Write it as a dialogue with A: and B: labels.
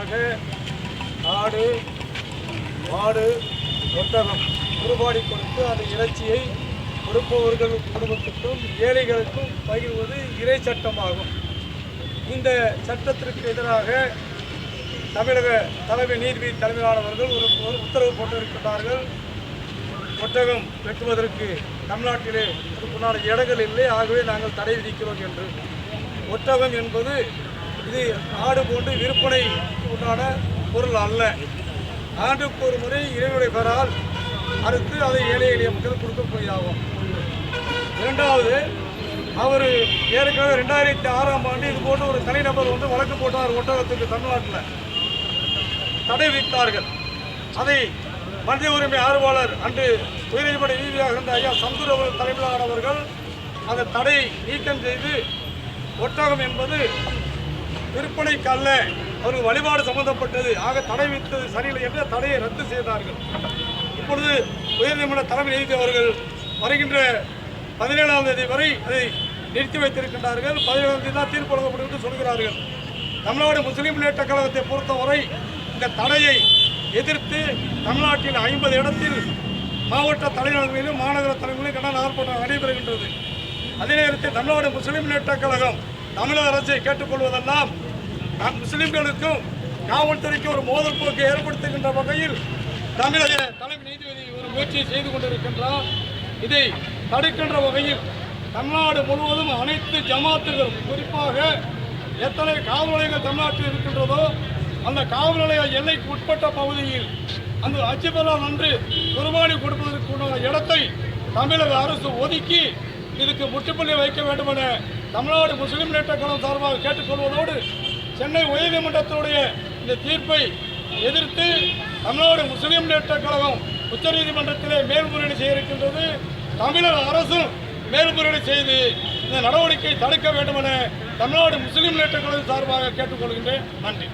A: எதிராக ஆடு மாடு ஒட்டகம் குறுபாடி கொடுத்து அந்த இறைச்சியை கொடுப்பவர்கள் குடும்பத்துக்கும் ஏழைகளுக்கும் பகிர்வது இறை சட்டமாகும். இந்த சட்டத்திற்கு எதிராக தமிழக தலைமை நீதிபதி தலைமையிலானவர்கள் ஒரு உத்தரவு போட்டிருக்கிறார்கள். ஒட்டகம் வெட்டுவதற்கு தமிழ்நாட்டிலே அதுக்குண்டான இடங்கள் இல்லை, ஆகவே நாங்கள் தடை விதிக்கிறோம் என்று. ஒட்டகம் என்பது இது ஆடு போன்று விற்பனை உண்டான பொருள் அல்ல. ஆண்டுக்கு ஒரு முறை இறைவனுடைய பெறால் அடுத்து அதை ஏழை எளிய மக்கள் கொடுக்கக்கூடியதாகும். இரண்டாவது, அவர் ஏற்கனவே 2006ஆம் ஆண்டு இது போன்ற ஒரு தனிநபர் வழக்கு போட்டார். ஒட்டகத்துக்கு தமிழ்நாட்டில் தடை விதித்தார்கள். அதை மனித உரிமை ஆர்வலர் அன்று உயர்நீதிமன்ற நீதிபதியாக இருந்த ஐயா சந்தூர் அவர்கள் தலைமையிலானவர்கள் அந்த தடையை நீக்கம் செய்து ஒட்டகம் என்பது விற்பனைக்கு அல்ல, அவர்கள் வழிபாடு சம்பந்தப்பட்டது, ஆக தடை விதித்தது சரியில்லை என்ற தடையை ரத்து செய்தார்கள். இப்பொழுது உயர்நீதிமன்ற தலைமை நீதிபதி அவர்கள் வருகின்ற 17ஆம் தேதி வரை அதை நிறுத்தி வைத்திருக்கின்றார்கள். 17ஆம் தேதி தான் தீர்ப்பு வழங்கப்படும் என்று சொல்கிறார்கள். தமிழ்நாடு முஸ்லீம் முன்னேற்ற கழகத்தை பொறுத்தவரை இந்த தடையை எதிர்த்து தமிழ்நாட்டில் 50 இடத்தில் மாவட்ட தலைநகர்களிலும் மாநகர தலைவர்களிலும் கண்டன ஆர்ப்பாட்டம் நடைபெறுகின்றது. அதே நேரத்தில் தமிழ்நாடு முஸ்லீம் முன்னேற்ற கழகம் தமிழக அரசை கேட்டுக்கொள்வதெல்லாம் முஸ்லிம்களுக்கும் காவல்துறைக்கும் ஒரு மோதல் போக்கை ஏற்படுத்துகின்ற வகையில் தமிழக தலைமை நீதிபதி ஒரு முயற்சியை செய்து கொண்டிருக்கின்றார். இதை தடுக்கின்ற வகையில் தமிழ்நாடு முழுவதும் அனைத்து ஜமாத்துகளும், குறிப்பாக எத்தனை காவல் நிலையங்கள் தமிழ்நாட்டில் இருக்கின்றதோ அந்த காவல் நிலைய எல்லைக்கு உட்பட்ட பகுதியில் அந்த அஜிபலான் அன்று குர்பானி கொடுப்பதற்குண்டான இடத்தை தமிழக அரசு ஒதுக்கி இதுக்கு முற்றுப்புள்ளி வைக்க வேண்டும் என தமிழ்நாடு முஸ்லீம் முன்னேற்ற கழகம் சார்பாக கேட்டுக்கொள்வதோடு சென்னை உயர்நீதிமன்றத்தினுடைய இந்த தீர்ப்பை எதிர்த்து தமிழ்நாடு முஸ்லீம் முன்னேற்ற கழகம் உச்சநீதிமன்றத்திலே மேல்முறையீடு செய்ய இருக்கின்றது. தமிழக அரசும் மேல்முறையீடு செய்து இந்த நடவடிக்கை தடுக்க வேண்டும் என தமிழ்நாடு முஸ்லீம் முன்னேற்ற கழகம் சார்பாக கேட்டுக்கொள்கின்றேன். நன்றி.